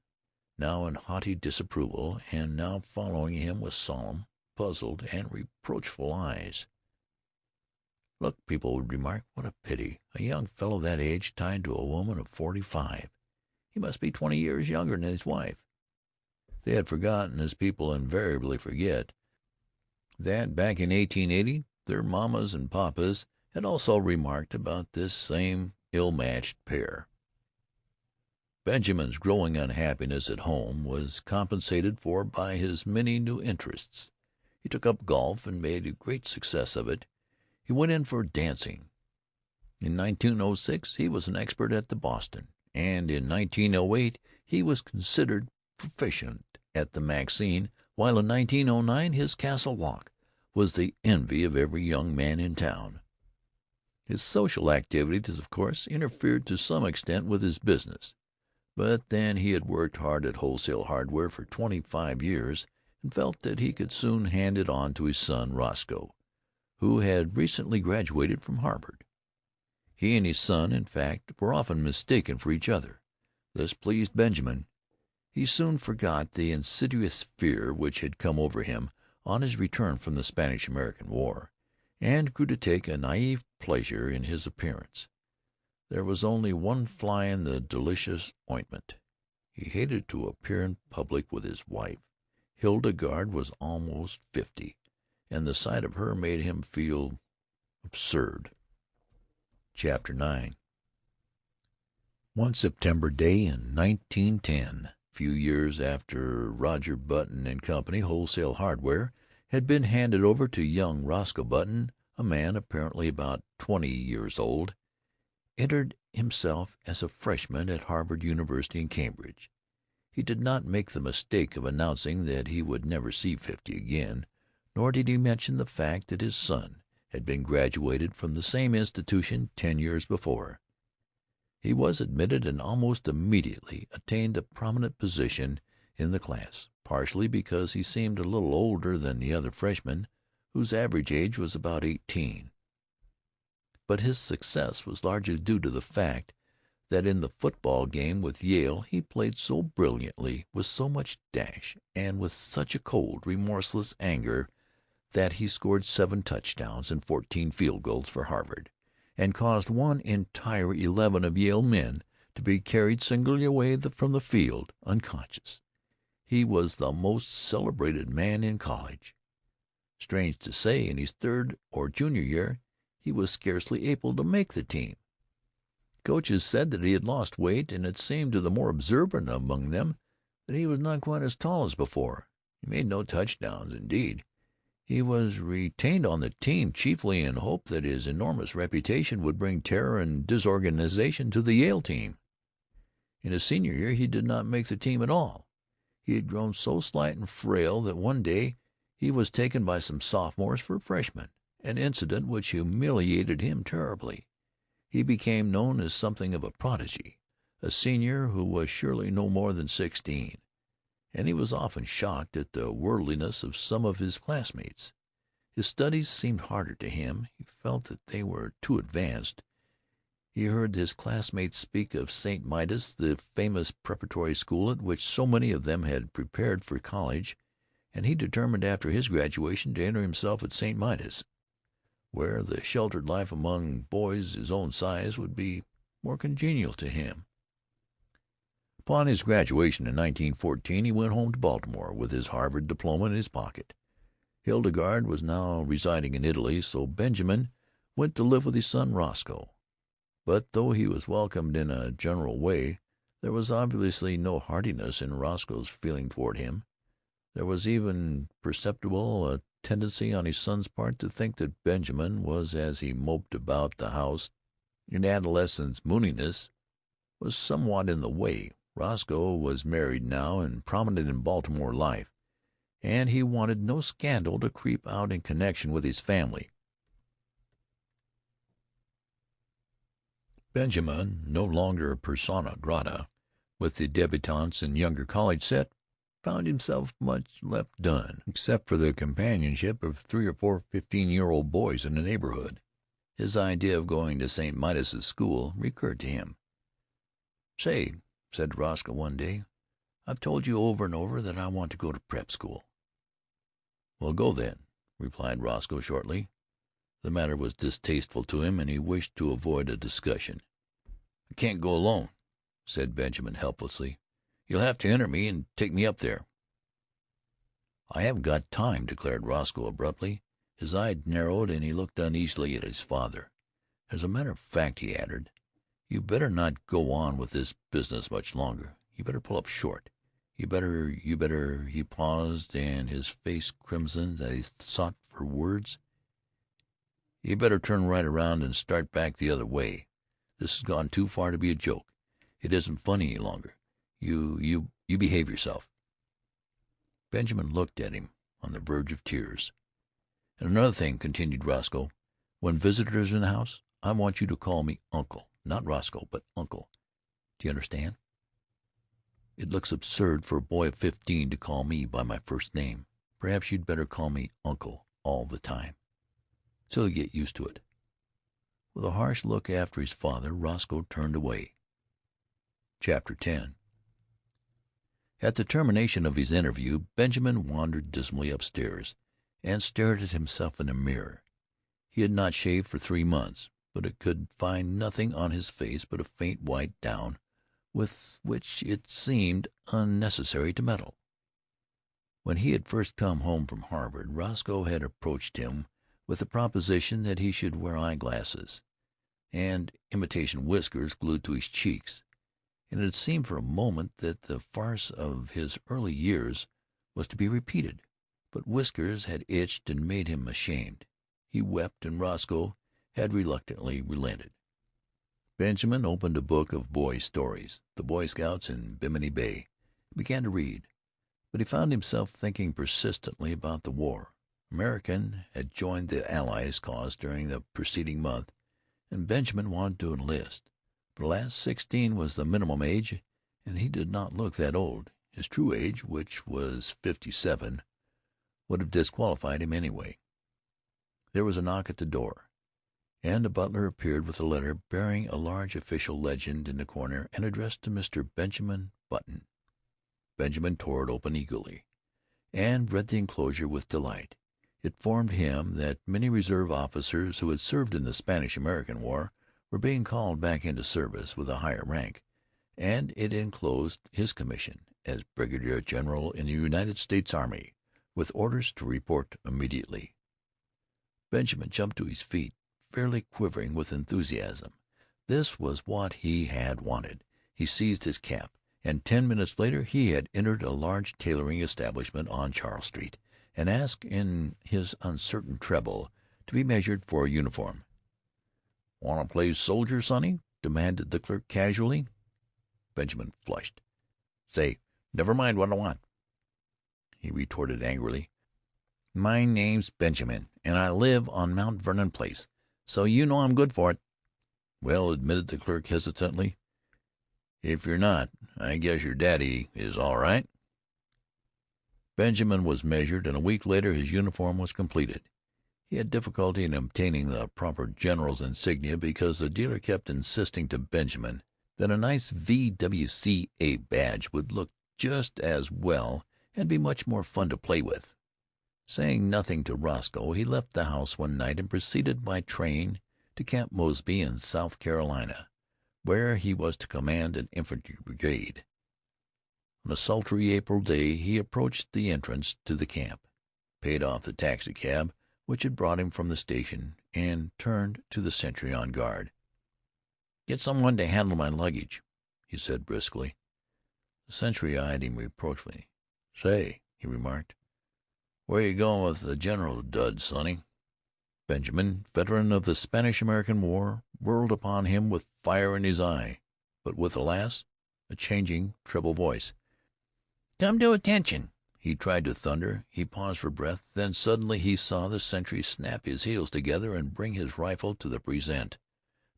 now in haughty disapproval, and now following him with solemn, puzzled, and reproachful eyes. "Look," people would remark, "what a pity, a young fellow that age tied to a woman of 45. He must be 20 years younger than his wife." They had forgotten, as people invariably forget, that back in 1880 their mammas and papas had also remarked about this same ill-matched pair. Benjamin's growing unhappiness at home was compensated for by his many new interests. He took up golf and made a great success of it. He went in for dancing. In 1906 he was an expert at the Boston, and in 1908 he was considered proficient at the Maxine, while in 1909 his Castle Walk was the envy of every young man in town. His social activities, of course, interfered to some extent with his business, but then he had worked hard at wholesale hardware for 25 years, and felt that he could soon hand it on to his son Roscoe, who had recently graduated from Harvard. He and his son, in fact, were often mistaken for each other. This pleased Benjamin. He soon forgot the insidious fear which had come over him on his return from the Spanish-American War, and grew to take a naïve pleasure in his appearance. There was only one fly in the delicious ointment. He hated to appear in public with his wife. Hildegarde was almost 50, and the sight of her made him feel absurd. Chapter 9. One September day in 1910, few years after Roger Button and Company, Wholesale Hardware, had been handed over to young Roscoe Button, a man apparently about 20 years old, entered himself as a freshman at Harvard University in Cambridge. He did not make the mistake of announcing that he would never see 50 again, nor did he mention the fact that his son had been graduated from the same institution 10 years before. He was admitted and almost immediately attained a prominent position in the class, partially because he seemed a little older than the other freshmen, whose average age was about 18. But his success was largely due to the fact that in the football game with Yale he played so brilliantly, with so much dash, and with such a cold, remorseless anger that he scored 7 touchdowns and 14 field goals for Harvard, and caused one entire 11 of Yale men to be carried singly away from the field, unconscious. He was the most celebrated man in college. Strange to say, in his third or junior year he was scarcely able to make the team. Coaches said that he had lost weight, and it seemed to the more observant among them that he was not quite as tall as before. He made no touchdowns. Indeed, he was retained on the team chiefly in hope that his enormous reputation would bring terror and disorganization to the Yale team. In his senior year he did not make the team at all. He had grown so slight and frail that one day he was taken by some sophomores for a freshman, an incident which humiliated him terribly. He became known as something of a prodigy, a senior who was surely no more than 16. And he was often shocked at the worldliness of some of his classmates. His studies seemed harder to him. He felt that they were too advanced. He heard his classmates speak of St. Midas, the famous preparatory school at which so many of them had prepared for college, and he determined after his graduation to enter himself at St. Midas, where the sheltered life among boys his own size would be more congenial to him. Upon his graduation in 1914 he went home to Baltimore with his Harvard diploma in his pocket. Hildegarde was now residing in Italy, so Benjamin went to live with his son Roscoe. But though he was welcomed in a general way, there was obviously no heartiness in Roscoe's feeling toward him. There was even perceptible a tendency on his son's part to think that Benjamin was, as he moped about the house in adolescent mooniness, was somewhat in the way. Roscoe was married now and prominent in Baltimore life, and he wanted no scandal to creep out in connection with his family. Benjamin, no longer persona grata with the debutantes and younger college set, found himself much left done, except for the companionship of 3 or 4 15-year-old boys in the neighborhood. His idea of going to St. Midas's school recurred to him. "Say," said Roscoe one day, "I've told you over and over that I want to go to prep school." "Well, go then," replied Roscoe shortly. The matter was distasteful to him, and he wished to avoid a discussion. "I can't go alone," said Benjamin helplessly. "You'll have to enter me and take me up there." "I haven't got time," declared Roscoe abruptly. His eyes narrowed, and he looked uneasily at his father. "As a matter of fact," he added, "you better not go on with this business much longer. You better pull up short. You better " He paused, and his face crimsoned as he sought for words. "You better turn right around and start back the other way. This has gone too far to be a joke. It isn't funny any longer. You behave yourself." Benjamin looked at him, on the verge of tears. "And another thing," continued Roscoe, "when visitors are in the house, I want you to call me Uncle. Not Roscoe, but Uncle. Do you understand? It looks absurd for a boy of 15 to call me by my first name. Perhaps you'd better call me Uncle all the time, till you get used to it." With a harsh look after his father, Roscoe turned away. Chapter 10. At the termination of his interview, Benjamin wandered dismally upstairs. and stared at himself in a mirror. He had not shaved for 3 months, but it could find nothing on his face but a faint white down with which it seemed unnecessary to meddle. When he had first come home from Harvard, Roscoe had approached him with the proposition that he should wear eyeglasses and imitation whiskers glued to his cheeks, and it had seemed for a moment that the farce of his early years was to be repeated. But whiskers had itched and made him ashamed. He wept, and Roscoe had reluctantly relented. Benjamin opened a book of boys' stories, the Boy Scouts in Bimini Bay, and began to read. But he found himself thinking persistently about the war. American had joined the Allies' cause during the preceding month, and Benjamin wanted to enlist. But alas, 16 was the minimum age, and he did not look that old. His true age, which was 57, would have disqualified him anyway. There was a knock at the door, and a butler appeared with a letter bearing a large official legend in the corner and addressed to Mr. Benjamin Button. Benjamin tore it open eagerly, and read the enclosure with delight. It informed him that many reserve officers who had served in the Spanish-American War were being called back into service with a higher rank, and it enclosed his commission as brigadier general in the United States Army, with orders to report immediately. Benjamin jumped to his feet, fairly quivering with enthusiasm. This was what he had wanted. He seized his cap, and 10 minutes later he had entered a large tailoring establishment on Charles Street, and asked in his uncertain treble to be measured for a uniform. "Want to play soldier, sonny?" demanded the clerk casually. Benjamin flushed. "Say, never mind what I want," he retorted angrily. "My name's Benjamin, and I live on Mount Vernon Place, so you know I'm good for it." "Well," admitted the clerk hesitantly, "if you're not, I guess your daddy is all right." Benjamin was measured, and a week later his uniform was completed. He had difficulty in obtaining the proper general's insignia because the dealer kept insisting to Benjamin that a nice V.W.C.A. badge would look just as well and be much more fun to play with. Saying nothing to Roscoe, he left the house one night and proceeded by train to Camp Mosby in South Carolina, where he was to command an infantry brigade. On a sultry April day he approached the entrance to the camp, paid off the taxicab which had brought him from the station, and turned to the sentry on guard. "Get someone to handle my luggage," he said briskly. The sentry eyed him reproachfully. "Say," he remarked, "where you going with the general's duds, sonny?" Benjamin, veteran of the Spanish-American War, whirled upon him with fire in his eye, but with, alas, a changing, treble voice. "Come to attention!" he tried to thunder. He paused for breath. Then suddenly he saw the sentry snap his heels together and bring his rifle to the present.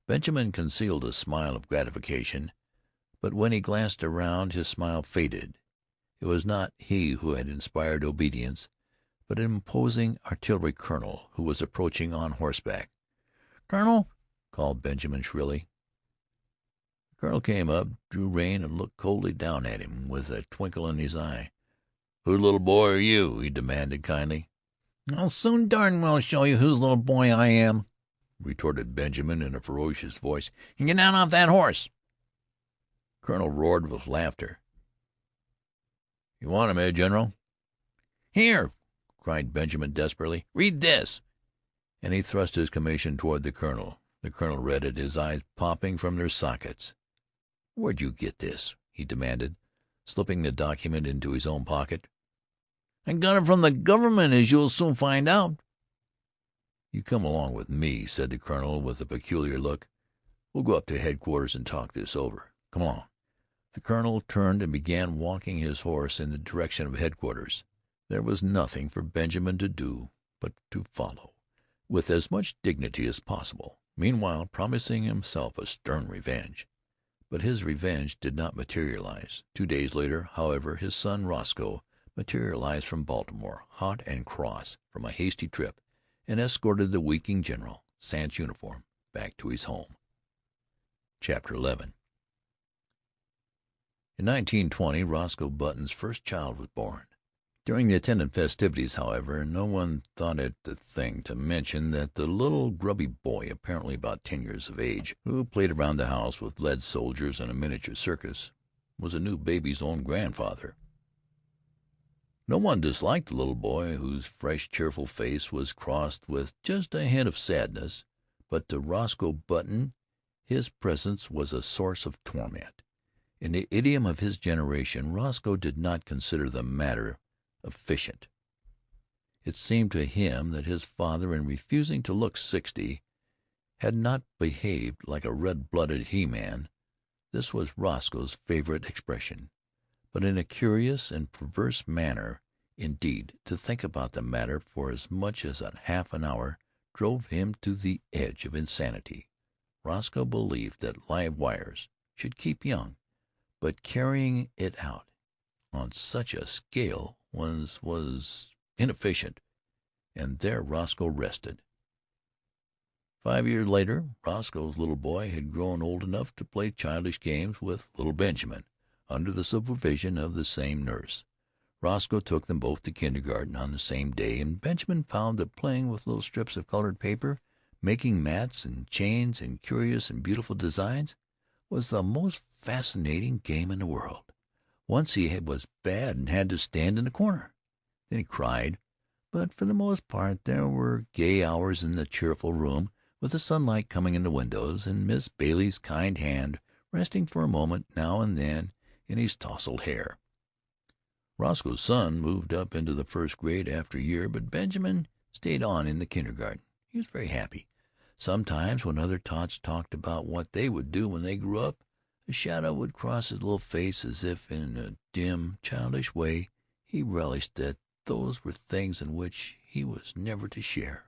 Benjamin concealed a smile of gratification, but when he glanced around his smile faded. It was not he who had inspired obedience, but an imposing artillery colonel who was approaching on horseback. "Colonel!" called Benjamin shrilly. The colonel came up, drew rein, and looked coldly down at him with a twinkle in his eye. "Whose little boy are you?" he demanded kindly. "I'll soon darn well show you whose little boy I am," retorted Benjamin in a ferocious voice. "Get down off that horse!" The colonel roared with laughter. "You want him, eh, General?" "Here!" cried Benjamin desperately. "Read this!" And he thrust his commission toward the colonel. The colonel read it, his eyes popping from their sockets. "Where'd you get this?" he demanded, slipping the document into his own pocket. "I got it from the government, as you'll soon find out." "You come along with me," said the colonel with a peculiar look. "We'll go up to headquarters and talk this over. Come along." The colonel turned and began walking his horse in the direction of headquarters. There was nothing for Benjamin to do but to follow, with as much dignity as possible, meanwhile promising himself a stern revenge. But his revenge did not materialize. 2 days later, however, his son Roscoe materialized from Baltimore, hot and cross from a hasty trip, and escorted the weakening general, sans uniform, back to his home. Chapter 11. In 1920 Roscoe Button's first child was born. During the attendant festivities, however, no one thought it the thing to mention that the little grubby boy, apparently about 10 years of age, who played around the house with lead soldiers and a miniature circus, was a new baby's own grandfather. No one disliked the little boy, whose fresh, cheerful face was crossed with just a hint of sadness, but to Roscoe Button his presence was a source of torment. In the idiom of his generation, Roscoe did not consider the matter efficient. It seemed to him that his father, in refusing to look 60, had not behaved like a red-blooded he-man. This was Roscoe's favorite expression. But in a curious and perverse manner, indeed, to think about the matter for as much as a half an hour drove him to the edge of insanity. Roscoe believed that live wires should keep young, but carrying it out on such a scale was inefficient, and there Roscoe rested. 5 years later, Roscoe's little boy had grown old enough to play childish games with little Benjamin, under the supervision of the same nurse. Roscoe took them both to kindergarten on the same day, and Benjamin found that playing with little strips of colored paper, making mats and chains and curious and beautiful designs, was the most fascinating game in the world. Once he was bad and had to stand in the corner. Then he cried, but for the most part there were gay hours in the cheerful room, with the sunlight coming in the windows, and Miss Bailey's kind hand resting for a moment now and then in his tousled hair. Roscoe's son moved up into the first grade after a year, but Benjamin stayed on in the kindergarten. He was very happy. Sometimes, when other tots talked about what they would do when they grew up, a shadow would cross his little face, as if in a dim, childish way he relished that those were things in which he was never to share.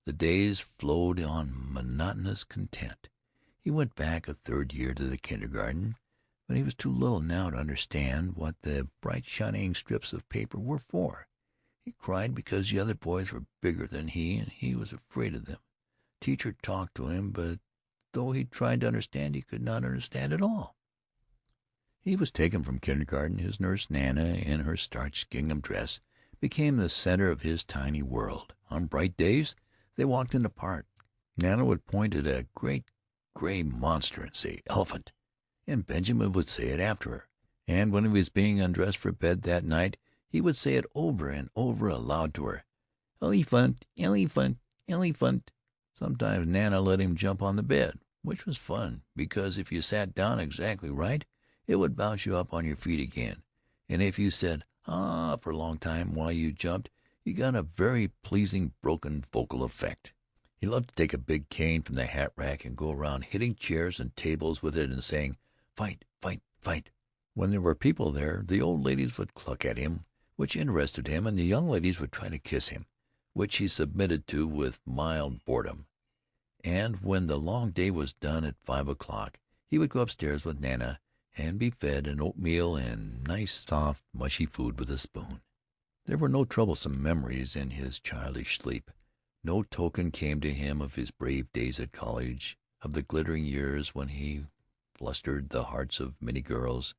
The days flowed on monotonous content. He went back a third year to the kindergarten, but he was too little now to understand what the bright shining strips of paper were for. He cried because the other boys were bigger than he, and he was afraid of them. Teacher talked to him, but though he tried to understand, he could not understand at all. He was taken from kindergarten. His nurse, Nana, in her starched gingham dress, became the center of his tiny world. On bright days they walked in the park. Nana would point at a great gray monster and say, "Elephant," and Benjamin would say it after her. And when he was being undressed for bed that night, he would say it over and over aloud to her, "Elephant, elephant, elephant." Sometimes Nana let him jump on the bed, which was fun, because if you sat down exactly right, it would bounce you up on your feet again, and if you said "ah" for a long time while you jumped, you got a very pleasing broken vocal effect. He loved to take a big cane from the hat rack and go around hitting chairs and tables with it and saying, "Fight, fight, fight." When there were people there, the old ladies would cluck at him, which interested him, and the young ladies would try to kiss him, which he submitted to with mild boredom. And when the long day was done at 5 o'clock, he would go upstairs with Nana and be fed an oatmeal and nice, soft, mushy food with a spoon. There were no troublesome memories in his childish sleep. No token came to him of his brave days at college, of the glittering years when he flustered the hearts of many girls.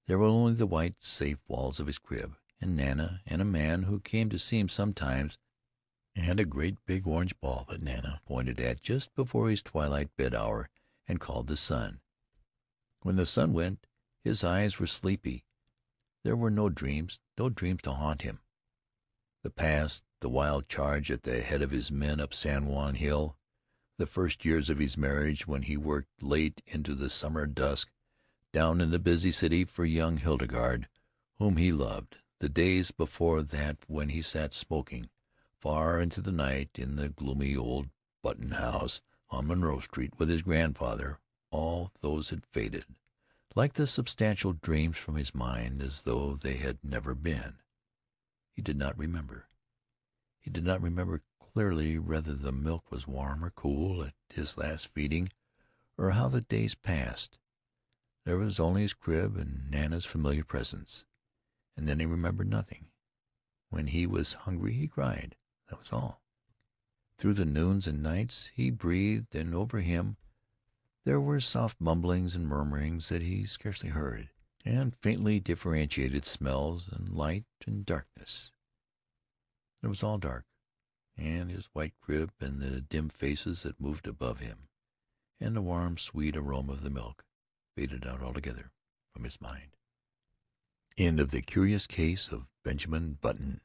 There were only the white, safe walls of his crib, and Nana, and a man who came to see him sometimes, and a great big orange ball that Nana pointed at just before his twilight bed hour and called the sun. When the sun went, his eyes were sleepy. There were no dreams to haunt him. The past, the wild charge at the head of his men up San Juan Hill, the first years of his marriage, when he worked late into the summer dusk down in the busy city for young Hildegarde, whom he loved, the days before that when he sat smoking far into the night in the gloomy old Button house on Monroe Street with his grandfather, all those had faded like the substantial dreams from his mind, as though they had never been. He did not remember. He did not remember clearly whether the milk was warm or cool at his last feeding, or how the days passed. There was only his crib and Nana's familiar presence, and then he remembered nothing. When he was hungry he cried. That was all. Through the noons and nights he breathed, and over him there were soft mumblings and murmurings that he scarcely heard, and faintly differentiated smells and light and darkness. It was all dark, and his white crib, and the dim faces that moved above him, and the warm, sweet aroma of the milk faded out altogether from his mind. End of the Curious Case of Benjamin Button.